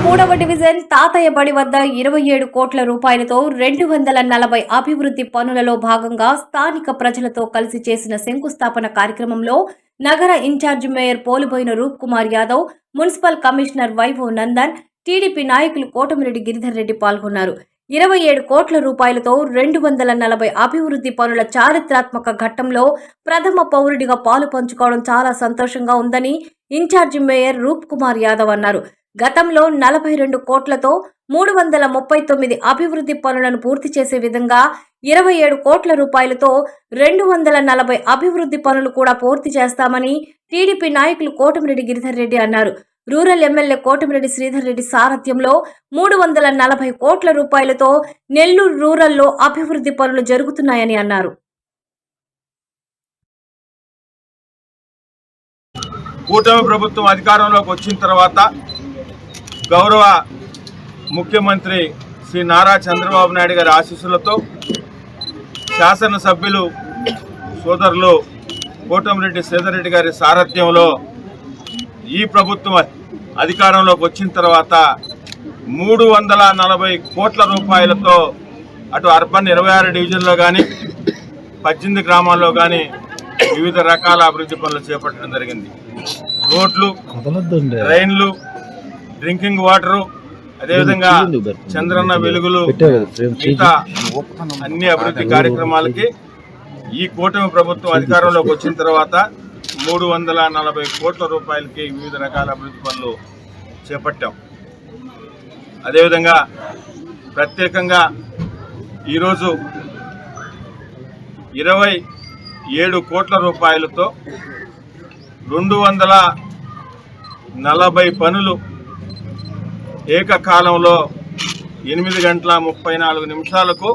3వ డివిజన్ తాతయ్య బడి వద్ద 27 కోట్ల రూపాయలతో 240 అభివృద్ధి పనులలో భాగంగా స్థానిక ప్రజలతో కలిసి చేసిన శంకుస్థాపన కార్యక్రమంలో నగర in charge mayor Poluboina Roop Kumar Yadav, municipal commissioner Vaibhav Nandan, TDP నాయకులు కోటమిరెడ్డి గిరిధర్ రెడ్డి పాల్గొన్నారు. 27 కోట్ల రూపాయలతో 240 అభివృద్ధి పనుల చారిత్రాత్మక ఘట్టంలో ప్రథమ పౌరుడిగా పాలు పంచుకోవడం చాలా సంతోషంగా ఉందని ఇన్ఛార్జి మేయర్ రూప్ కుమార్ యాదవ్ అన్నారు. గతంలో 42 కోట్లతో 339 అభివృద్ధి పనులను పూర్తి చేసే విధంగా 27 కోట్ల రూపాయలతో 240 అభివృద్ధి పనులు కూడా పూర్తి చేస్తామని టీడీపీ నాయకులు కోటమిరెడ్డి గిరిధర్ రెడ్డి అన్నారు. రూరల్ ఎమ్మెల్యే కోటమిరెడ్డి శ్రీధర్ రెడ్డి సారథ్యంలో 340 కోట్ల రూపాయలతో నెల్లూరు రూరల్లో అభివృద్ధి పనులు జరుగుతున్నాయని అన్నారు. కూటమి ప్రభుత్వం అధికారంలోకి వచ్చిన తర్వాత గౌరవ ముఖ్యమంత్రి శ్రీ నారా చంద్రబాబు నాయుడు గారి ఆశీస్సులతో శాసనసభ్యులు సోదరులు కోటమిరెడ్డి శ్రీధర్ రెడ్డి గారి సారథ్యంలో ఈ ప్రభుత్వం అధికారంలోకి వచ్చిన తర్వాత 340 కోట్ల రూపాయలతో అటు అర్బన్ 26 డివిజన్లో కానీ 18 గ్రామాల్లో కానీ వివిధ రకాల అభివృద్ధి పనులు చేపట్టడం జరిగింది. రోడ్లు, ట్రైన్లు, డ్రింకింగ్ వాటరు, అదేవిధంగా చంద్రన్న వెలుగులు, మిగతా అన్ని అభివృద్ధి కార్యక్రమాలకి ఈ కూటమి ప్రభుత్వం అధికారంలోకి వచ్చిన తర్వాత 340 కోట్ల రూపాయలకి వివిధ రకాల అభివృద్ధి పనులు చేపట్టాం. అదేవిధంగా ప్రత్యేకంగా ఈరోజు 27 కోట్ల రూపాయలతో 240 పనులు ఏకకాలంలో 8 గంటల 34 నిమిషాలకు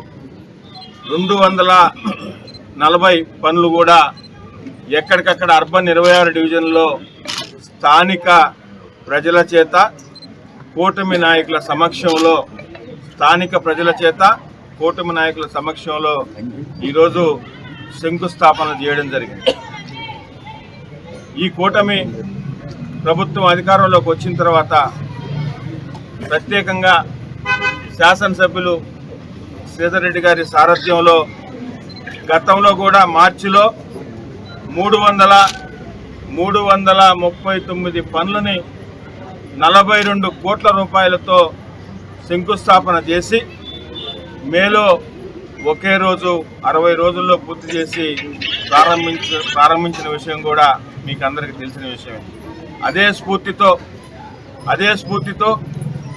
240 పనులు కూడా ఎక్కడికక్కడ అర్బన్ 26 డివిజన్లో స్థానిక ప్రజల చేత కూటమి నాయకుల సమక్షంలో ఈరోజు శంకుస్థాపన చేయడం జరిగింది. ఈ కూటమి ప్రభుత్వం అధికారంలోకి వచ్చిన తర్వాత ప్రత్యేకంగా శాసనసభ్యులు శ్రీధర్ రెడ్డి గారి సారథ్యంలో గతంలో కూడా మార్చిలో 339 పనులని 42 కోట్ల రూపాయలతో శంకుస్థాపన చేసి మేలో ఒకే రోజు 60 రోజుల్లో పూర్తి చేసి ప్రారంభించిన విషయం కూడా మీకు అందరికీ తెలిసిన విషయమే. అదే స్ఫూర్తితో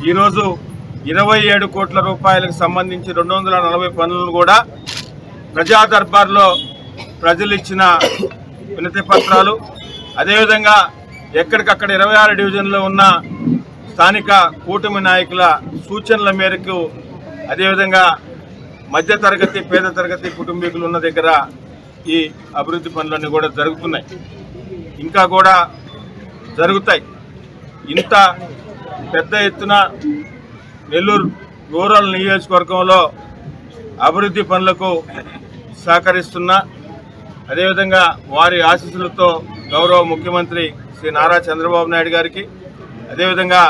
ఈరోజు 27 కోట్ల రూపాయలకు సంబంధించి 240 పనులను కూడా ప్రజా దర్బార్లో ప్రజలు ఇచ్చిన వినతి పత్రాలు, అదేవిధంగా ఎక్కడికక్కడ 26 డివిజన్లో ఉన్న స్థానిక కూటమి నాయకుల సూచనల మేరకు, అదేవిధంగా మధ్యతరగతి పేద తరగతి కుటుంబీకులు ఉన్న దగ్గర ఈ అభివృద్ధి పనులన్నీ కూడా జరుగుతున్నాయి, ఇంకా కూడా జరుగుతాయి. ఇంత పెద్ద ఎత్తున నెల్లూరు రూరల్ నియోజకవర్గంలో అభివృద్ధి పనులకు సహకరిస్తున్న, అదేవిధంగా వారి ఆశీస్సులతో గౌరవ ముఖ్యమంత్రి శ్రీ నారా చంద్రబాబు నాయుడు గారికి, అదేవిధంగా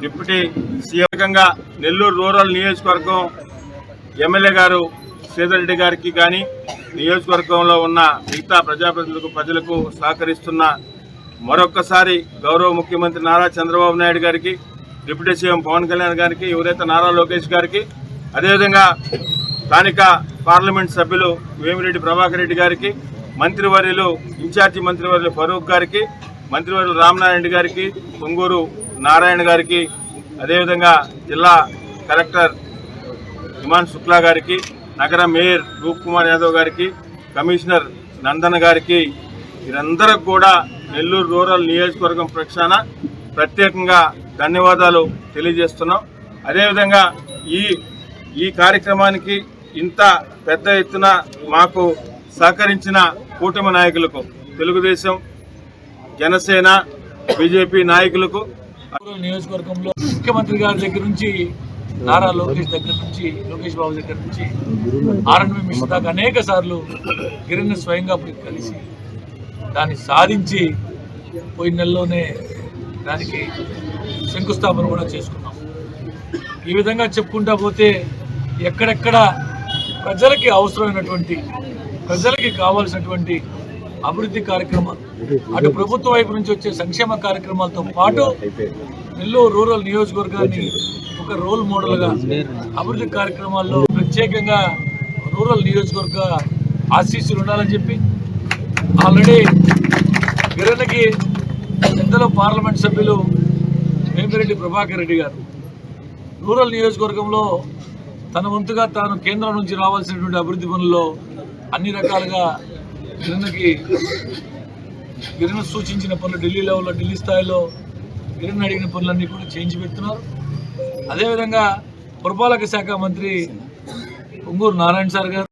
డిప్యూటీ సీఎంగా నెల్లూరు రూరల్ నియోజకవర్గం ఎమ్మెల్యే గారు శ్రీధర్ రెడ్డి గారికి కానీ, నియోజకవర్గంలో ఉన్న మిగతా ప్రజలకు సహకరిస్తున్న మరొక్కసారి గౌరవ ముఖ్యమంత్రి నారా చంద్రబాబు నాయుడు గారికి, డిప్యూటీ సీఎం పవన్ కళ్యాణ్ గారికి, యువనేత నారా లోకేష్ గారికి, అదేవిధంగా స్థానిక పార్లమెంట్ సభ్యులు వేమిరెడ్డి ప్రభాకర్ రెడ్డి గారికి, మంత్రివర్యులు ఇన్ఛార్జి మంత్రివర్యులు ఫరూక్ గారికి, మంత్రివర్యులు రామనారాయణ రెడ్డి గారికి, పొంగూరు నారాయణ గారికి, అదేవిధంగా జిల్లా కలెక్టర్ హిమాన్ శుక్లా గారికి, నగర మేయర్ రూప్ కుమార్ యాదవ్ గారికి, కమిషనర్ నందన్ గారికి, వీరందరూ కూడా నెల్లూరు రూరల్ నియోజకవర్గం పక్షాన ప్రత్యేకంగా ధన్యవాదాలు తెలియజేస్తున్నాం. అదేవిధంగా ఈ కార్యక్రమానికి ఇంత పెద్ద ఎత్తున మాకు సహకరించిన కూటమి నాయకులకు, తెలుగుదేశం, జనసేన, బీజేపీ నాయకులకు, నియోజకవర్గంలో ముఖ్యమంత్రి గారి దగ్గర నుంచి నారా లోకేష్ బాబు దగ్గర నుంచి ఆర్ఎండ్బి మిషన్ దాకా అనేక సార్లు గిరిని స్వయంగా కలిసి దాన్ని సాధించి పోయిన నెలలోనే దానికి శంకుస్థాపన కూడా చేసుకున్నాం. ఈ విధంగా చెప్పుకుంటా పోతే ఎక్కడెక్కడ ప్రజలకి అవసరమైనటువంటి ప్రజలకి కావాల్సినటువంటి అభివృద్ధి కార్యక్రమాలు, అటు ప్రభుత్వం వైపు నుంచి వచ్చే సంక్షేమ కార్యక్రమాలతో పాటు నెల్లూరు రూరల్ నియోజకవర్గాన్ని ఒక రోల్ మోడల్గా అభివృద్ధి కార్యక్రమాల్లో ప్రత్యేకంగా రూరల్ నియోజకవర్గ ఆశీస్సులు ఉండాలని చెప్పి ఆల్రెడీ గిరణకి పెద్దల పార్లమెంట్ సభ్యులు వేమిరెడ్డి ప్రభాకర్ రెడ్డి గారు రూరల్ నియోజకవర్గంలో తన వంతుగా తాను కేంద్రం నుంచి రావాల్సినటువంటి అభివృద్ధి పనుల్లో అన్ని రకాలుగా గిరిన సూచించిన పనులు ఢిల్లీ లెవెల్లో, ఢిల్లీ స్థాయిలో గిరిన అడిగిన పనులన్నీ కూడా చేయించి పెడుతున్నారు. అదేవిధంగా పురపాలక శాఖ మంత్రి పొంగూరు నారాయణ సార్ గారు